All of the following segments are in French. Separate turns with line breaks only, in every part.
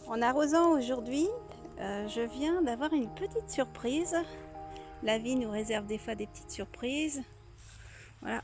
En arrosant aujourd'hui, je viens d'avoir une petite surprise. La vie nous réserve des fois des petites surprises. Voilà.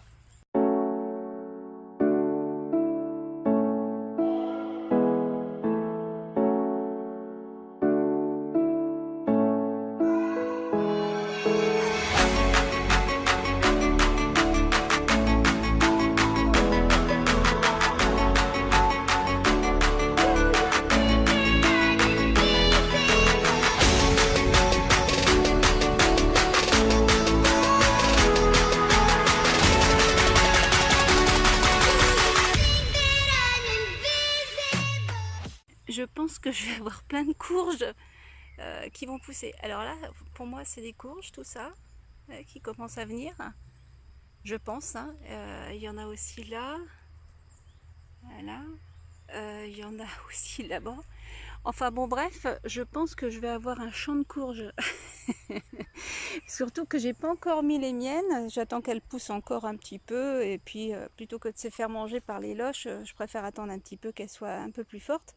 Je pense que je vais avoir plein de courges qui vont pousser. Alors là, pour moi, c'est des courges, tout ça, qui commencent à venir. Je pense. Hein. Il y en a aussi là. Voilà. Il y en a aussi là-bas. Enfin bon, bref, je pense que je vais avoir un champ de courges. Surtout que j'ai pas encore mis les miennes. J'attends qu'elles poussent encore un petit peu. Et puis, plutôt que de se faire manger par les loches, je préfère attendre un petit peu qu'elles soient un peu plus fortes.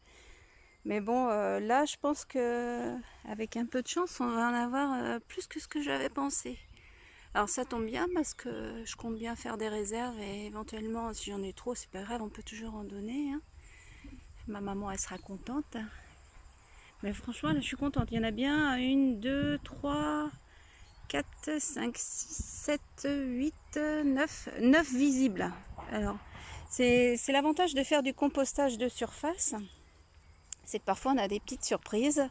Mais bon, là, je pense que avec un peu de chance, on va en avoir plus que ce que j'avais pensé. Alors ça tombe bien parce que je compte bien faire des réserves et éventuellement, si j'en ai trop, c'est pas grave, on peut toujours en donner. Hein. Ma maman, elle sera contente. Mais franchement, là, je suis contente. Il y en a bien 1, 2, 3, 4, 5, 6, 7, 8, 9, 9 visibles. Alors, c'est l'avantage de faire du compostage de surface. C'est que parfois on a des petites surprises.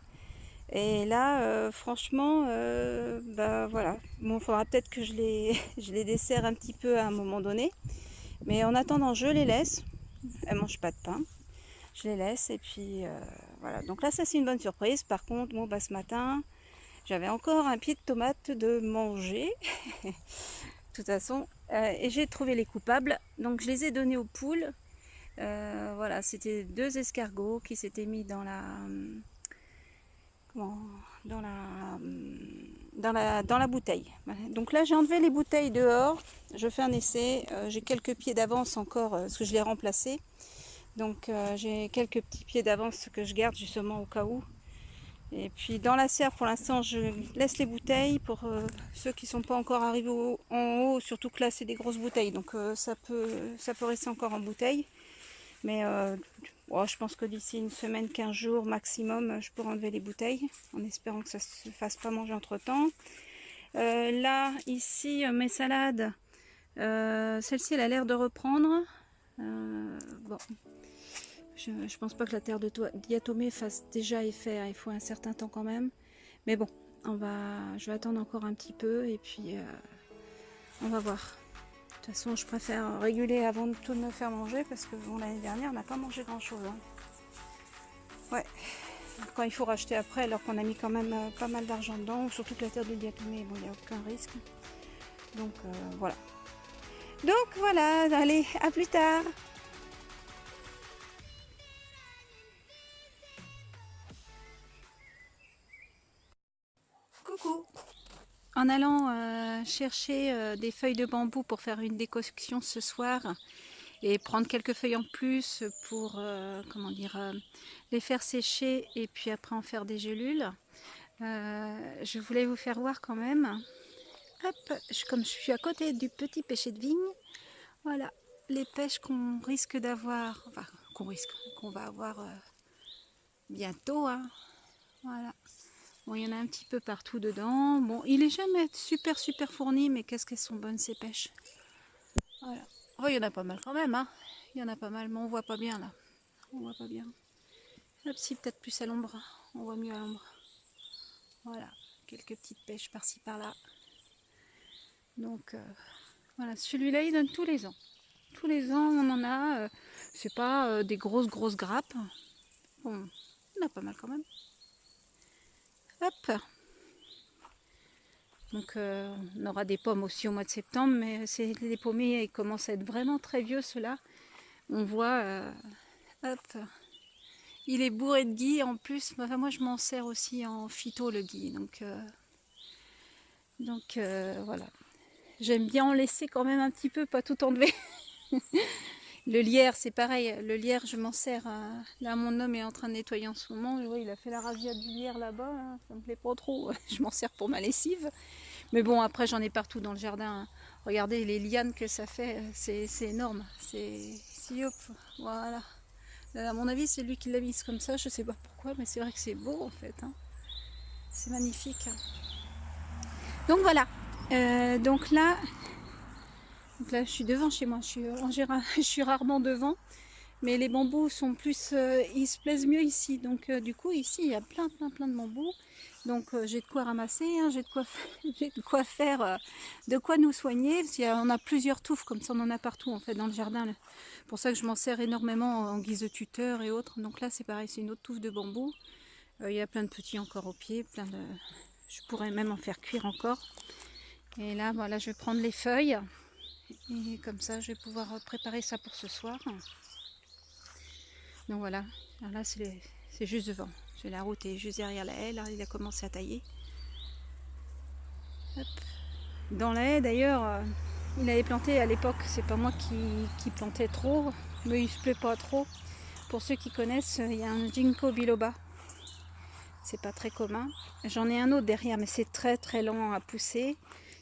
Et là, franchement, bah voilà. Bon, il faudra peut-être que je les desserre un petit peu à un moment donné. Mais en attendant, je les laisse. Elles ne mangent pas de pain. Je les laisse et puis voilà. Donc là, ça c'est une bonne surprise. Par contre, bon, bah, ce matin, j'avais encore un pied de tomate de manger. De toute façon, et j'ai trouvé les coupables. Donc je les ai donnés aux poules. Voilà, c'était 2 escargots qui s'étaient mis dans la... Comment, dans la bouteille. Donc là, j'ai enlevé les bouteilles dehors. Je fais un essai. J'ai quelques pieds d'avance encore parce que je l'ai remplacé. Donc j'ai quelques petits pieds d'avance que je garde justement au cas où. Et puis dans la serre, pour l'instant, je laisse les bouteilles pour ceux qui ne sont pas encore arrivés en haut. Surtout que là, c'est des grosses bouteilles. Donc ça peut rester encore en bouteille. Mais oh, je pense que d'ici une semaine, 15 jours maximum, je pourrai enlever les bouteilles, en espérant que ça ne se fasse pas manger entre temps. Là, ici, mes salades, celle-ci, elle a l'air de reprendre. Bon, je pense pas que la terre de diatomée fasse déjà effet, hein, il faut un certain temps quand même. Mais bon, je vais attendre encore un petit peu et puis on va voir. De toute façon, je préfère réguler avant de tout me faire manger parce que bon, l'année dernière, on n'a pas mangé grand-chose. Hein. Ouais, quand il faut racheter après, alors qu'on a mis quand même pas mal d'argent dedans, surtout que la terre de diatomée, bon, il n'y a aucun risque. Donc voilà. Donc voilà, allez, à plus tard. Coucou. En allant chercher des feuilles de bambou pour faire une décoction ce soir, et prendre quelques feuilles en plus pour comment dire, les faire sécher et puis après en faire des gélules. Je voulais vous faire voir quand même. Hop, comme je suis à côté du petit pêcher de vigne, voilà les pêches qu'on risque d'avoir, enfin qu'on va avoir bientôt. Hein. Voilà. Bon, il y en a un petit peu partout dedans. Bon, il est jamais super fourni, mais qu'est-ce qu'elles sont bonnes ces pêches. Voilà. Oh, il y en a pas mal quand même, hein. Il y en a pas mal, mais on voit pas bien là. On voit pas bien. Hop, si, peut-être plus à l'ombre. On voit mieux à l'ombre. Voilà, quelques petites pêches par-ci par-là. Donc, voilà, celui-là, il donne tous les ans. Tous les ans, on en a. C'est pas des grosses grappes. Bon, il y en a pas mal quand même. Hop. Donc, on aura des pommes aussi au mois de septembre, mais les pommiers, ils commencent à être vraiment très vieux, ceux-là. On voit, hop, il est bourré de gui en plus. Enfin, moi, je m'en sers aussi en phyto, le gui. Donc voilà. J'aime bien en laisser quand même un petit peu, pas tout enlever. Le lierre, c'est pareil. Le lierre, je m'en sers. Là, mon homme est en train de nettoyer en ce moment. Ouais, il a fait la razzia du lierre là-bas. Là. Ça me plaît pas trop. Je m'en sers pour ma lessive. Mais bon, après, j'en ai partout dans le jardin. Regardez les lianes que ça fait. C'est énorme. Si hop, voilà. À mon avis, c'est lui qui l'a mise comme ça. Je sais pas pourquoi, mais c'est vrai que c'est beau en fait. Hein. C'est magnifique. Donc voilà. Donc là, je suis devant chez moi. Je suis rarement devant. Mais les bambous sont plus, ils se plaisent mieux ici. Donc du coup ici il y a plein de bambous. Donc j'ai de quoi ramasser, hein, j'ai de quoi faire, de quoi nous soigner. Parce qu'on a plusieurs touffes comme ça, on en a partout en fait dans le jardin. C'est pour ça que je m'en sers énormément en guise de tuteur et autres. Donc là c'est pareil, c'est une autre touffe de bambou. Il y a plein de petits encore au pied, je pourrais même en faire cuire encore. Et là voilà, je vais prendre les feuilles. Et comme ça je vais pouvoir préparer ça pour ce soir. Donc voilà, alors là c'est juste devant. La route est juste derrière la haie, là il a commencé à tailler. Hop. Dans la haie d'ailleurs, il avait planté à l'époque, c'est pas moi qui plantais trop, mais il se plaît pas trop. Pour ceux qui connaissent, il y a un ginkgo biloba. C'est pas très commun. J'en ai un autre derrière, mais c'est très lent à pousser.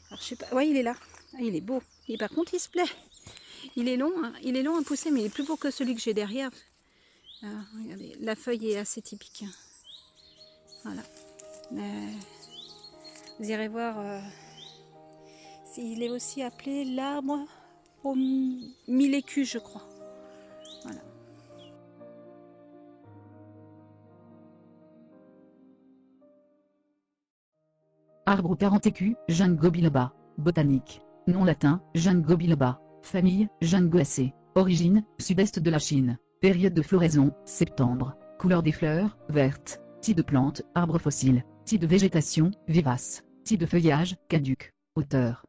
Alors je sais pas, ouais il est là, ah, il est beau. Et par contre il se plaît. Il est long à pousser, mais il est plus beau que celui que j'ai derrière. Ah, regardez, la feuille est assez typique. Voilà. Vous irez voir. Il est aussi appelé l'arbre au mille écus, je crois. Voilà.
Arbre aux 40 écus, Ginkgo biloba. Botanique. Nom latin, Ginkgo biloba. Famille, Ginkgoaceae. Origine, sud-est de la Chine. Période de floraison, septembre. Couleur des fleurs, verte. Type de plante, arbre fossile. Type de végétation, vivace. Type de feuillage, caduc. Hauteur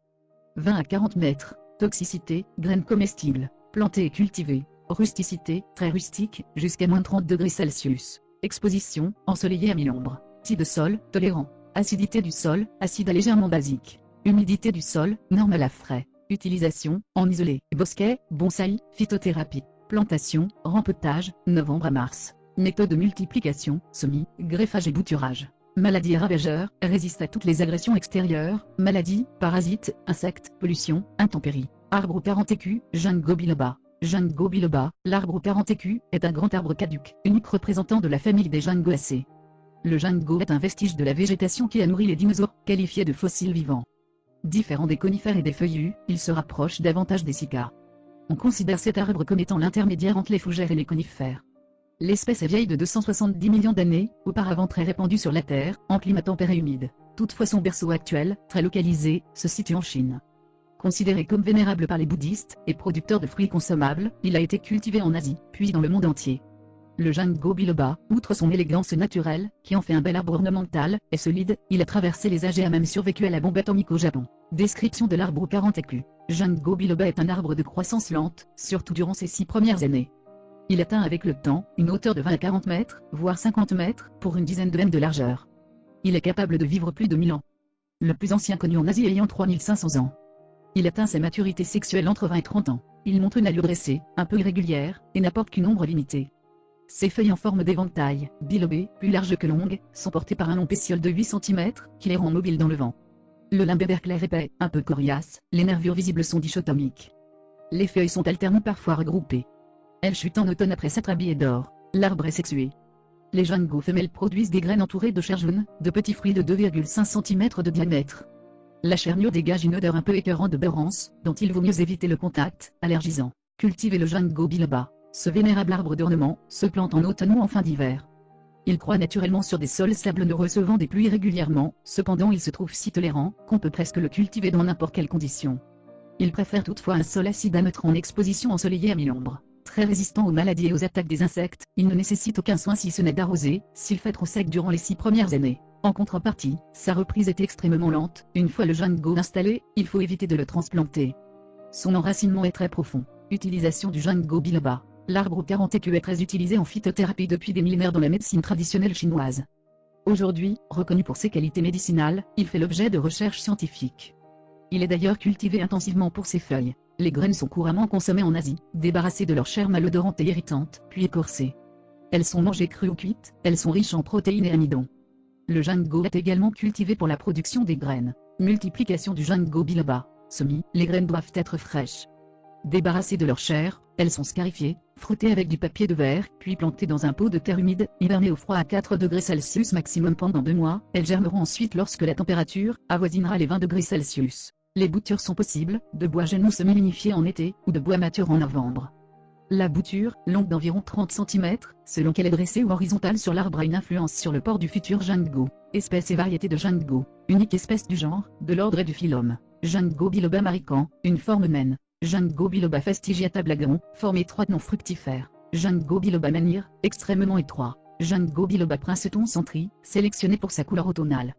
20 à 40 mètres. Toxicité, graines comestibles. Planté et cultivé. Rusticité, très rustique, jusqu'à moins 30 degrés Celsius. Exposition, ensoleillé à mi-ombre. Type de sol, tolérant. Acidité du sol, acide à légèrement basique. Humidité du sol, normal à frais. Utilisation, en isolé, bosquet, bonsaï, phytothérapie. Plantation, rempotage, novembre à mars. Méthode de multiplication, semis, greffage et bouturage. Maladies ravageurs, résiste à toutes les agressions extérieures, maladies, parasites, insectes, pollution, intempéries. Arbre aux 40 écus, Ginkgo biloba. Ginkgo biloba, l'arbre aux 40 écus, est un grand arbre caduc, unique représentant de la famille des Ginkgoaceae. Le ginkgo est un vestige de la végétation qui a nourri les dinosaures, qualifiés de fossiles vivants. Différent des conifères et des feuillus, il se rapproche davantage des cycas. On considère cet arbre comme étant l'intermédiaire entre les fougères et les conifères. L'espèce est vieille de 270 millions d'années, auparavant très répandue sur la Terre, en climat tempéré humide. Toutefois son berceau actuel, très localisé, se situe en Chine. Considéré comme vénérable par les bouddhistes, et producteur de fruits consommables, il a été cultivé en Asie, puis dans le monde entier. Le Ginkgo biloba, outre son élégance naturelle, qui en fait un bel arbre ornemental, est solide, il a traversé les âges et a même survécu à la bombe atomique au Japon. Description de l'arbre aux 40 écus. Ginkgo biloba est un arbre de croissance lente, surtout durant ses 6 premières années. Il atteint avec le temps, une hauteur de 20 à 40 mètres, voire 50 mètres, pour une dizaine de mètres de largeur. Il est capable de vivre plus de 1000 ans. Le plus ancien connu en Asie ayant 3500 ans. Il atteint sa maturité sexuelle entre 20 et 30 ans. Il montre une allure dressée, un peu irrégulière, et n'apporte qu'une ombre limitée. Ses feuilles en forme d'éventail, bilobées, plus larges que longues, sont portées par un long pétiole de 8 cm, qui les rend mobiles dans le vent. Le limbe est vert clair épais, un peu coriace, les nervures visibles sont dichotomiques. Les feuilles sont alternées parfois regroupées. Elles chutent en automne après s'être habillées d'or. L'arbre est sexué. Les ginkgo femelles produisent des graines entourées de chair jaune, de petits fruits de 2,5 cm de diamètre. La chernure dégage une odeur un peu écœurante de beurrance, dont il vaut mieux éviter le contact, allergisant. Cultiver le Ginkgo biloba. Ce vénérable arbre d'ornement se plante en automne ou en fin d'hiver. Il croît naturellement sur des sols sablonneux recevant des pluies régulièrement, cependant il se trouve si tolérant qu'on peut presque le cultiver dans n'importe quelle condition. Il préfère toutefois un sol acide à mettre en exposition ensoleillée à mi-ombre. Très résistant aux maladies et aux attaques des insectes, il ne nécessite aucun soin si ce n'est d'arroser, s'il fait trop sec durant les 6 premières années. En contrepartie, sa reprise est extrêmement lente. Une fois le ginkgo installé, il faut éviter de le transplanter. Son enracinement est très profond. Utilisation du Ginkgo biloba. L'arbre aux 40 écus est très utilisé en phytothérapie depuis des millénaires dans la médecine traditionnelle chinoise. Aujourd'hui, reconnu pour ses qualités médicinales, il fait l'objet de recherches scientifiques. Il est d'ailleurs cultivé intensivement pour ses feuilles. Les graines sont couramment consommées en Asie, débarrassées de leur chair malodorante et irritante, puis écorcées. Elles sont mangées crues ou cuites, elles sont riches en protéines et amidon. Le ginkgo est également cultivé pour la production des graines. Multiplication du ginkgo biloba. Semis, les graines doivent être fraîches. Débarrassées de leur chair, elles sont scarifiées, frottées avec du papier de verre, puis plantées dans un pot de terre humide, hivernées au froid à 4 degrés Celsius maximum pendant 2 mois. Elles germeront ensuite lorsque la température avoisinera les 20 degrés Celsius. Les boutures sont possibles, de bois jeune ou semi-lignifié en été, ou de bois mature en novembre. La bouture, longue d'environ 30 cm, selon qu'elle est dressée ou horizontale sur l'arbre, a une influence sur le port du futur ginkgo. Espèce et variété de ginkgo. Unique espèce du genre, de l'ordre et du phylum. Ginkgo biloba marican, une forme humaine. Ginkgo biloba fastigiata blagron, forme étroite non fructifère. Ginkgo biloba manir, extrêmement étroit. Ginkgo biloba princeton centri, sélectionné pour sa couleur automnale.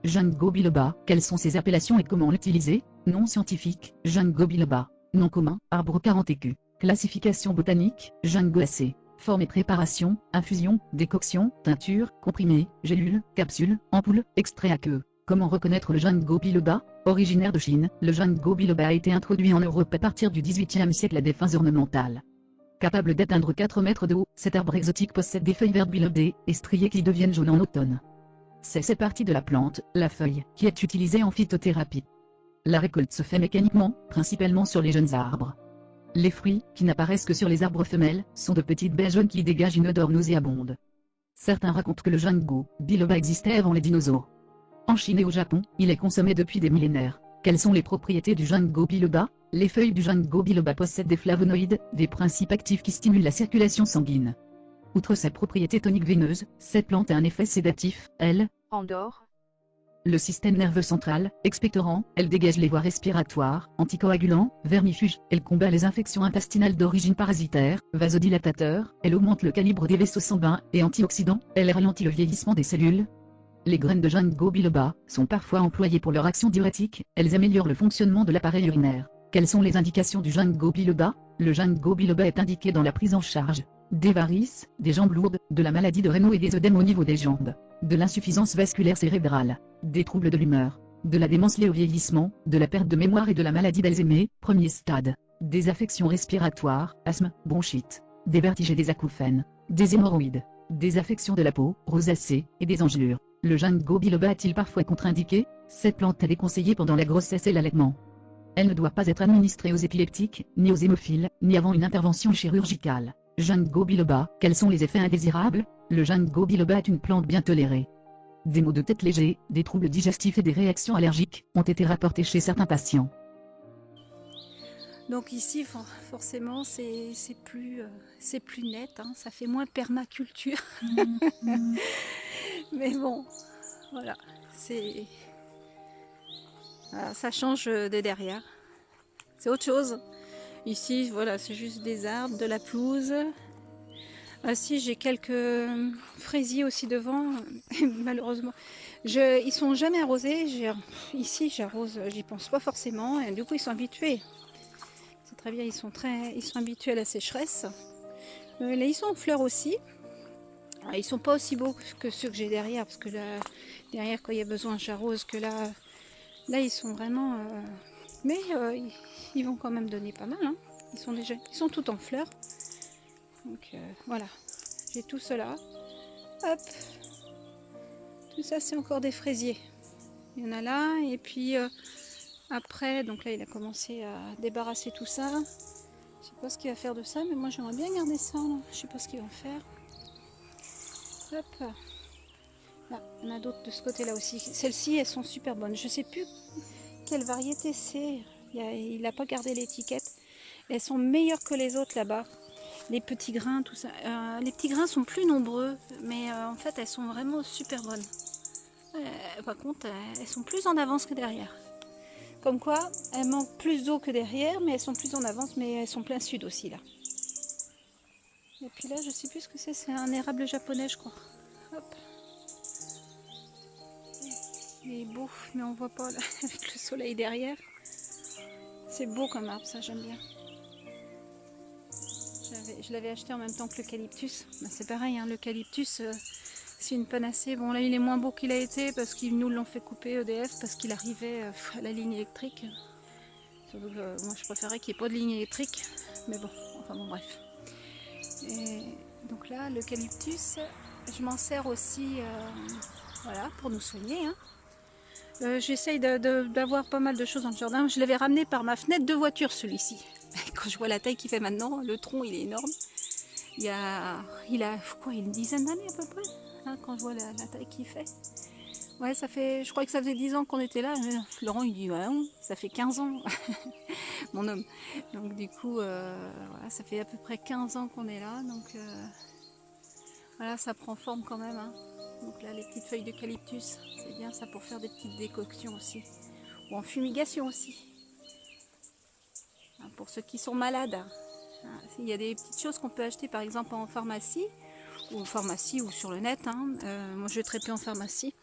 Ginkgo biloba, quelles sont ses appellations et comment l'utiliser? Nom scientifique, Ginkgo biloba. Nom commun, arbre 40 écus. Classification botanique, ginkgoacé. Forme et préparation, infusion, décoction, teinture, comprimé, gélule, capsule, ampoule, extrait à queue. Comment reconnaître le ginkgo biloba? Originaire de Chine, le ginkgo biloba a été introduit en Europe à partir du XVIIIe siècle à des fins ornementales. Capable d'atteindre 4 mètres de haut, cet arbre exotique possède des feuilles vertes bilobées et striées qui deviennent jaunes en automne. C'est partie de la plante, la feuille, qui est utilisée en phytothérapie. La récolte se fait mécaniquement, principalement sur les jeunes arbres. Les fruits, qui n'apparaissent que sur les arbres femelles, sont de petites baies jaunes qui dégagent une odeur nauséabonde. Certains racontent que le ginkgo biloba existait avant les dinosaures. En Chine et au Japon, il est consommé depuis des millénaires. Quelles sont les propriétés du ginkgo biloba? Les feuilles du ginkgo biloba possèdent des flavonoïdes, des principes actifs qui stimulent la circulation sanguine. Outre sa propriété tonique veineuse, cette plante a un effet sédatif, elle endort le système nerveux central, expectorant, elle dégage les voies respiratoires, anticoagulant, vermifuge, elle combat les infections intestinales d'origine parasitaire, vasodilatateur, elle augmente le calibre des vaisseaux sanguins, et antioxydant, elle ralentit le vieillissement des cellules. Les graines de ginkgo biloba sont parfois employées pour leur action diurétique, elles améliorent le fonctionnement de l'appareil urinaire. Quelles sont les indications du ginkgo biloba? Le ginkgo biloba est indiqué dans la prise en charge des varices, des jambes lourdes, de la maladie de Raynaud et des œdèmes au niveau des jambes, de l'insuffisance vasculaire cérébrale, des troubles de l'humeur, de la démence liée au vieillissement, de la perte de mémoire et de la maladie d'Alzheimer, premier stade, des affections respiratoires, asthme, bronchite, des vertiges et des acouphènes, des hémorroïdes, des affections de la peau, rosacée, et des engelures. Le ginkgo biloba est-il parfois contre-indiqué? Cette plante est déconseillée pendant la grossesse et l'allaitement. Elle ne doit pas être administrée aux épileptiques, ni aux hémophiles, ni avant une intervention chirurgicale. Ginkgo biloba, quels sont les effets indésirables? Le ginkgo biloba est une plante bien tolérée. Des maux de tête légers, des troubles digestifs et des réactions allergiques ont été rapportés chez certains patients.
Donc ici, forcément, c'est plus net, hein, ça fait moins permaculture. Mais bon, voilà, ça change de derrière. C'est autre chose. Ici, voilà, c'est juste des arbres, de la pelouse. Ah si, j'ai quelques fraisiers aussi devant, malheureusement. Ils sont jamais arrosés. Ici, j'arrose, j'y pense pas forcément. Et du coup, ils sont habitués. C'est très bien, ils sont habitués à la sécheresse. Là, ils sont en fleurs aussi. Alors, ils sont pas aussi beaux que ceux que j'ai derrière, parce que là, derrière, quand il y a besoin, j'arrose. Que là, ils sont vraiment... Mais ils vont quand même donner pas mal. Hein. Ils sont tout en fleurs. Donc voilà, j'ai tout cela. Hop, tout ça c'est encore des fraisiers. Il y en a là, et puis après, donc là il a commencé à débarrasser tout ça. Je sais pas ce qu'il va faire de ça, mais moi j'aimerais bien garder ça. Là. Je sais pas ce qu'il va faire. Hop, là, il y en a d'autres de ce côté-là aussi. Celles-ci, elles sont super bonnes. Je sais plus quelle variété c'est. Il n'a pas gardé l'étiquette. Elles sont meilleures que les autres là-bas. Les petits grains, tout ça. Les petits grains sont plus nombreux, mais en fait, elles sont vraiment super bonnes. Par contre, elles sont plus en avance que derrière. Comme quoi, elles manquent plus d'eau que derrière, mais elles sont plus en avance, mais elles sont plein sud aussi, là. Et puis là, je sais plus ce que c'est un érable japonais, je crois. Hop. Il est beau, mais on voit pas, là, avec le soleil derrière. C'est beau comme arbre, ça, j'aime bien. Je l'avais acheté en même temps que l'eucalyptus. Ben, c'est pareil, hein, l'eucalyptus, c'est une panacée. Bon, là, il est moins beau qu'il a été parce qu'ils nous l'ont fait couper EDF parce qu'il arrivait à la ligne électrique. Surtout que moi je préférais qu'il n'y ait pas de ligne électrique. Mais bon, enfin bon bref. Et donc là, l'eucalyptus, je m'en sers aussi voilà, pour nous soigner. Hein. J'essaye d'avoir pas mal de choses dans le jardin. Je l'avais ramené par ma fenêtre de voiture celui-ci. Quand je vois la taille qu'il fait maintenant, le tronc il est énorme. Il a quoi, une dizaine d'années à peu près, hein, quand je vois la taille qu'il fait. Ouais, ça fait, je crois que ça faisait 10 ans qu'on était là. Laurent il dit ouais, non, ça fait 15 ans, mon homme. Donc du coup, voilà, ça fait à peu près 15 ans qu'on est là. Donc voilà, ça prend forme quand même. Hein. Donc là, les petites feuilles d'eucalyptus, c'est bien ça pour faire des petites décoctions aussi. Ou en fumigation aussi. Hein, pour ceux qui sont malades. Hein, il y a des petites choses qu'on peut acheter par exemple en pharmacie ou sur le net. Hein. Moi je vais très peu en pharmacie.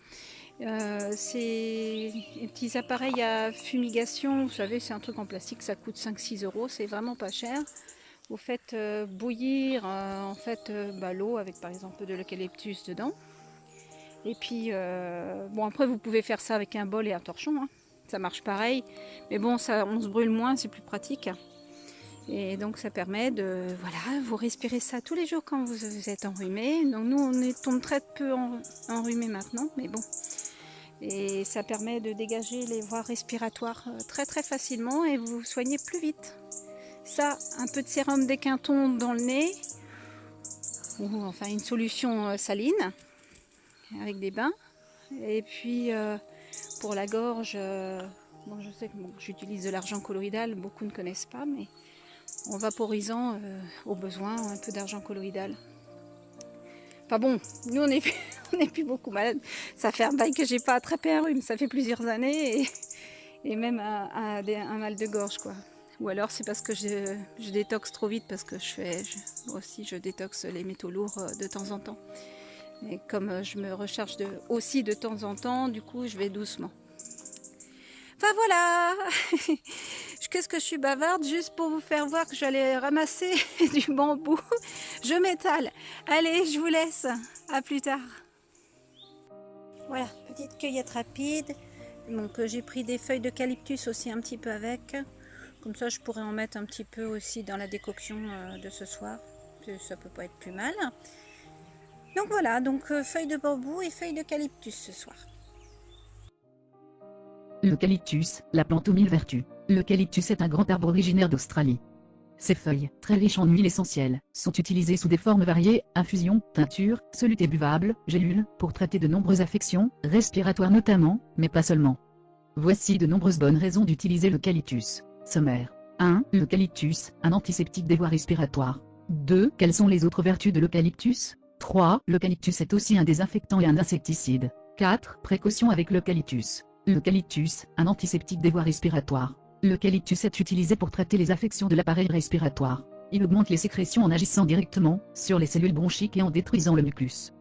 C'est des petits appareils à fumigation, vous savez, c'est un truc en plastique, ça coûte 5-6 euros, c'est vraiment pas cher. Vous faites bouillir en fait, l'eau avec par exemple de l'eucalyptus dedans. Et puis, bon, après vous pouvez faire ça avec un bol et un torchon, hein. Ça marche pareil, mais bon, ça, on se brûle moins, c'est plus pratique. Et donc ça permet de, voilà, vous respirez ça tous les jours quand vous êtes enrhumé. Donc nous, on tombe très peu enrhumé maintenant, mais bon. Et ça permet de dégager les voies respiratoires très très facilement et vous vous soignez plus vite. Ça, un peu de sérum d'équinton dans le nez, ou enfin une solution saline avec des bains. Et puis pour la gorge, bon, je sais que bon, j'utilise de l'argent colloïdal, beaucoup ne connaissent pas, mais en vaporisant au besoin un peu d'argent colloïdal. Enfin bon, nous on n'est plus beaucoup malades. Ça fait un bail que j'ai pas attrapé un rhume, ça fait plusieurs années et même un mal de gorge quoi. Ou alors c'est parce que je détoxe trop vite parce que moi aussi je détoxe les métaux lourds de temps en temps. Et comme je me recharge aussi de temps en temps, du coup je vais doucement. Enfin voilà. Qu'est-ce que je suis bavarde, juste pour vous faire voir que j'allais ramasser du bambou. Je m'étale. Allez, je vous laisse. À plus tard. Voilà, petite cueillette rapide. Donc j'ai pris des feuilles d'eucalyptus aussi un petit peu avec. Comme ça je pourrais en mettre un petit peu aussi dans la décoction de ce soir. Ça peut pas être plus mal. Donc voilà, donc feuilles de bambou et feuilles d'eucalyptus ce soir.
L'eucalyptus, la plante aux 1000 vertus. L'eucalyptus est un grand arbre originaire d'Australie. Ses feuilles, très riches en huile essentielle, sont utilisées sous des formes variées, infusion, teinture, solutés buvables, gélules, pour traiter de nombreuses affections, respiratoires notamment, mais pas seulement. Voici de nombreuses bonnes raisons d'utiliser l'eucalyptus. Sommaire. 1. L'eucalyptus, un antiseptique des voies respiratoires. 2. Quelles sont les autres vertus de l'eucalyptus? 3. L'eucalyptus est aussi un désinfectant et un insecticide. 4. Précaution avec l'eucalyptus. L'eucalyptus, un antiseptique des voies respiratoires. L'eucalyptus est utilisé pour traiter les affections de l'appareil respiratoire. Il augmente les sécrétions en agissant directement sur les cellules bronchiques et en détruisant le mucus.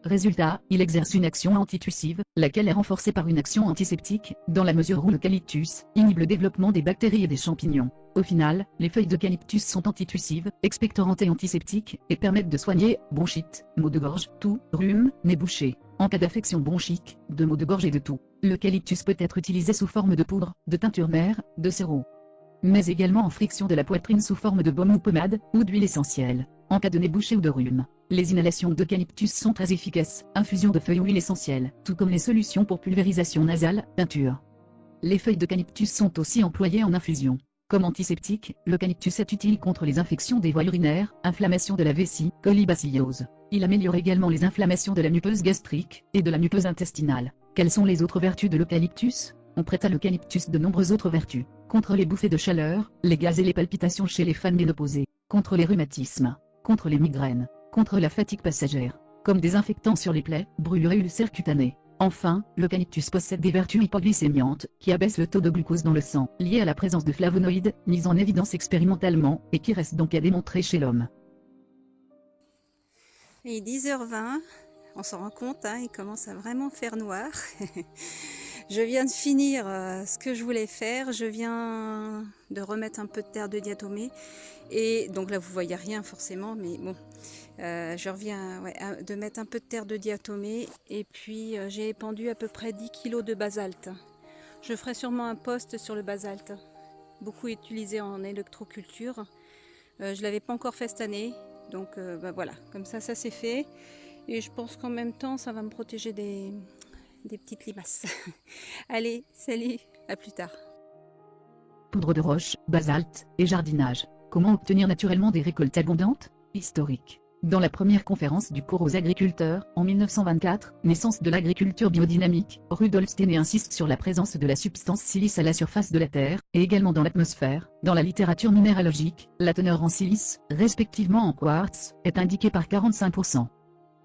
Résultat, il exerce une action antitussive, laquelle est renforcée par une action antiseptique, dans la mesure où l'eucalyptus inhibe le développement des bactéries et des champignons. Au final, les feuilles d'eucalyptus sont antitussives, expectorantes et antiseptiques, et permettent de soigner bronchite, maux de gorge, toux, rhume, nez bouché. En cas d'affection bronchique, de maux de gorge et de toux, l'eucalyptus peut être utilisé sous forme de poudre, de teinture mère, de sirop, mais également en friction de la poitrine sous forme de baume ou pommade, ou d'huile essentielle. En cas de nez bouché ou de rhume, les inhalations d'eucalyptus sont très efficaces, infusion de feuilles ou huile essentielle, tout comme les solutions pour pulvérisation nasale, teinture. Les feuilles d'eucalyptus sont aussi employées en infusion. Comme antiseptique, l'eucalyptus est utile contre les infections des voies urinaires, inflammation de la vessie, colibacilliose. Il améliore également les inflammations de la muqueuse gastrique, et de la muqueuse intestinale. Quelles sont les autres vertus de l'eucalyptus? On prête à l'eucalyptus de nombreuses autres vertus. Contre les bouffées de chaleur, les gaz et les palpitations chez les femmes ménopausées. Contre les rhumatismes. Contre les migraines. Contre la fatigue passagère. Comme désinfectant sur les plaies, brûlures et ulcères cutanés. Enfin, l'eucalyptus possède des vertus hypoglycémiantes, qui abaissent le taux de glucose dans le sang, lié à la présence de flavonoïdes, mis en évidence expérimentalement, et qui reste donc à démontrer chez l'homme.
Il est 10h20, on s'en rend compte, hein, il commence à vraiment faire noir. Je viens de finir ce que je voulais faire, je viens de remettre un peu de terre de diatomée, et donc là vous voyez rien forcément, mais bon, je reviens de mettre un peu de terre de diatomée, et puis j'ai épandu à peu près 10 kg de basalte. Je ferai sûrement un post sur le basalte. beaucoup utilisé en électroculture. Je ne l'avais pas encore fait cette année, donc bah voilà, comme ça c'est fait. Et je pense qu'en même temps, ça va me protéger des petites limaces. Allez, salut, à plus tard.
Poudre de roche, basalte et jardinage. Comment obtenir naturellement des récoltes abondantes? Historique. Dans la première conférence du cours aux agriculteurs, en 1924, naissance de l'agriculture biodynamique, Rudolf Steiner insiste sur la présence de la substance silice à la surface de la Terre, et également dans l'atmosphère. Dans la littérature minéralogique, la teneur en silice, respectivement en quartz, est indiquée par 45%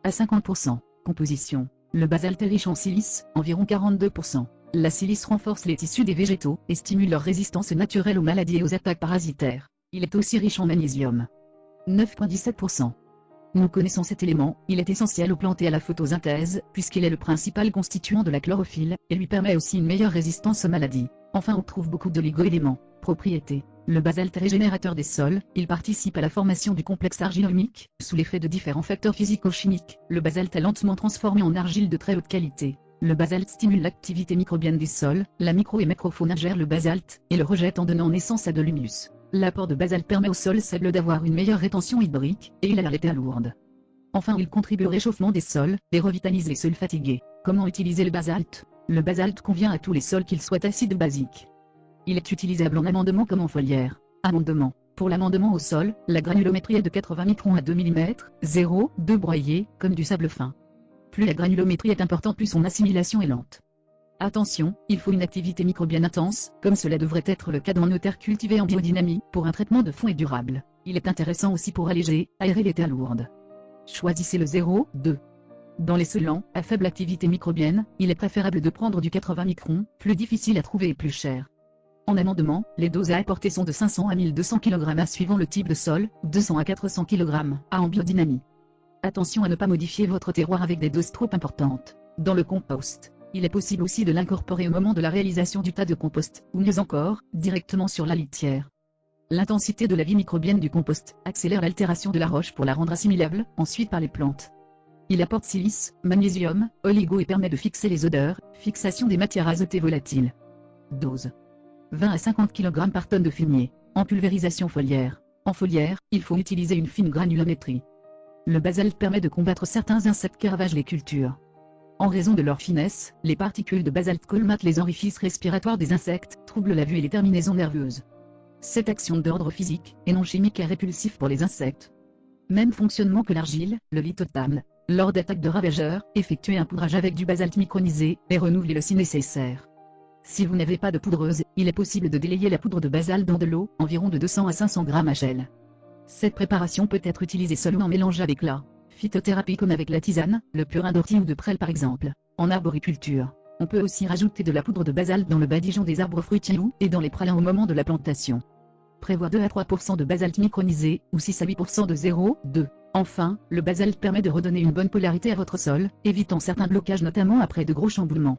à 50%. Composition. Le basalte est riche en silice, environ 42%. La silice renforce les tissus des végétaux, et stimule leur résistance naturelle aux maladies et aux attaques parasitaires. Il est aussi riche en magnésium. 9,17%. Nous connaissons cet élément, il est essentiel aux plantes et à la photosynthèse, puisqu'il est le principal constituant de la chlorophylle, et lui permet aussi une meilleure résistance aux maladies. Enfin on trouve beaucoup d'oligo-éléments. Propriétés. Le basalte est régénérateur des sols, il participe à la formation du complexe argilo-humique, sous l'effet de différents facteurs physico-chimiques. Le basalte est lentement transformé en argile de très haute qualité. Le basalte stimule l'activité microbienne des sols, la micro et macrofaune ingère le basalte, et le rejette en donnant naissance à de l'humus. L'apport de basalte permet au sol sable d'avoir une meilleure rétention hydrique, et il aère les terres lourdes. Enfin il contribue au réchauffement des sols, et revitalise les sols fatigués. Comment utiliser le basalte? Le basalte convient à tous les sols qu'ils soient acides ou basiques. Il est utilisable en amendement comme en foliaire. Amendement. Pour l'amendement au sol, la granulométrie est de 80 microns à 2 mm, 0,2 broyé, comme du sable fin. Plus la granulométrie est importante, plus son assimilation est lente. Attention, il faut une activité microbienne intense, comme cela devrait être le cas dans nos terres cultivées en biodynamie, pour un traitement de fond et durable. Il est intéressant aussi pour alléger, aérer les terres lourdes. Choisissez le 0,2. Dans les solants, à faible activité microbienne, il est préférable de prendre du 80 microns, plus difficile à trouver et plus cher. En amendement, les doses à apporter sont de 500 à 1200 kg suivant le type de sol, 200 à 400 kg en biodynamie. Attention à ne pas modifier votre terroir avec des doses trop importantes. Dans le compost, il est possible aussi de l'incorporer au moment de la réalisation du tas de compost, ou mieux encore, directement sur la litière. L'intensité de la vie microbienne du compost accélère l'altération de la roche pour la rendre assimilable, ensuite par les plantes. Il apporte silice, magnésium, oligo et permet de fixer les odeurs, fixation des matières azotées volatiles. Dose. 20 à 50 kg par tonne de fumier. En pulvérisation foliaire. En foliaire, il faut utiliser une fine granulométrie. Le basalte permet de combattre certains insectes qui ravagent les cultures. En raison de leur finesse, les particules de basalte colmatent les orifices respiratoires des insectes, troublent la vue et les terminaisons nerveuses. Cette action d'ordre physique, et non chimique est répulsif pour les insectes. Même fonctionnement que l'argile, le lithotame. Lors d'attaques de ravageurs, effectuez un poudrage avec du basalte micronisé, et renouvelez-le si nécessaire. Si vous n'avez pas de poudreuse, il est possible de délayer la poudre de basalte dans de l'eau, environ de 200 à 500 g à gel. Cette préparation peut être utilisée seule ou en mélange avec la phytothérapie comme avec la tisane, le purin d'ortie ou de prêle par exemple. En arboriculture, on peut aussi rajouter de la poudre de basalte dans le badigeon des arbres fruitiers et dans les pralins au moment de la plantation. Prévoit 2 à 3% de basalte micronisé, ou 6 à 8% de 0,2. Enfin, le basalte permet de redonner une bonne polarité à votre sol, évitant certains blocages notamment après de gros chamboulements.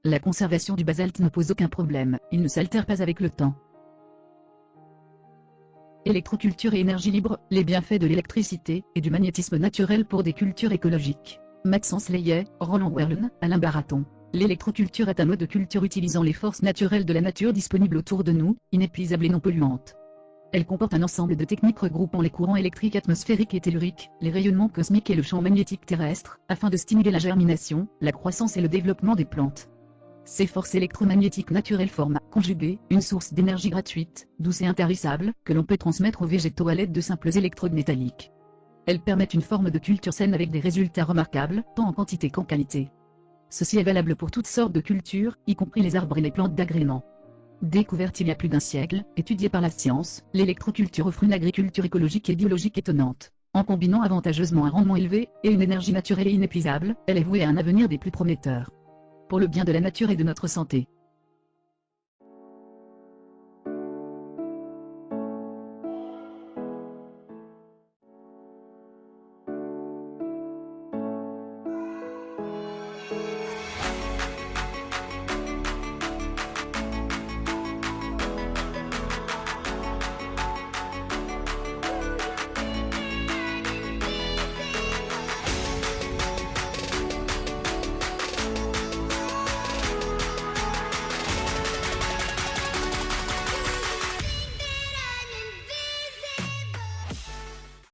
La conservation du basalte ne pose aucun problème, il ne s'altère pas avec le temps. Électroculture et énergie libre, les bienfaits de l'électricité et du magnétisme naturel pour des cultures écologiques. Maxence Layet, Roland Werlen, Alain Baraton. L'électroculture est un mode de culture utilisant les forces naturelles de la nature disponibles autour de nous, inépuisables et non polluantes. Elle comporte un ensemble de techniques regroupant les courants électriques atmosphériques et telluriques, les rayonnements cosmiques et le champ magnétique terrestre, afin de stimuler la germination, la croissance et le développement des plantes. Ces forces électromagnétiques naturelles forment, conjuguées, une source d'énergie gratuite, douce et intarissable, que l'on peut transmettre aux végétaux à l'aide de simples électrodes métalliques. Elles permettent une forme de culture saine avec des résultats remarquables, tant en quantité qu'en qualité. Ceci est valable pour toutes sortes de cultures, y compris les arbres et les plantes d'agrément. Découverte il y a plus d'un siècle, étudiée par la science, l'électroculture offre une agriculture écologique et biologique étonnante. En combinant avantageusement un rendement élevé, et une énergie naturelle et inépuisable, elle est vouée à un avenir des plus prometteurs. Pour le bien de la nature et de notre santé.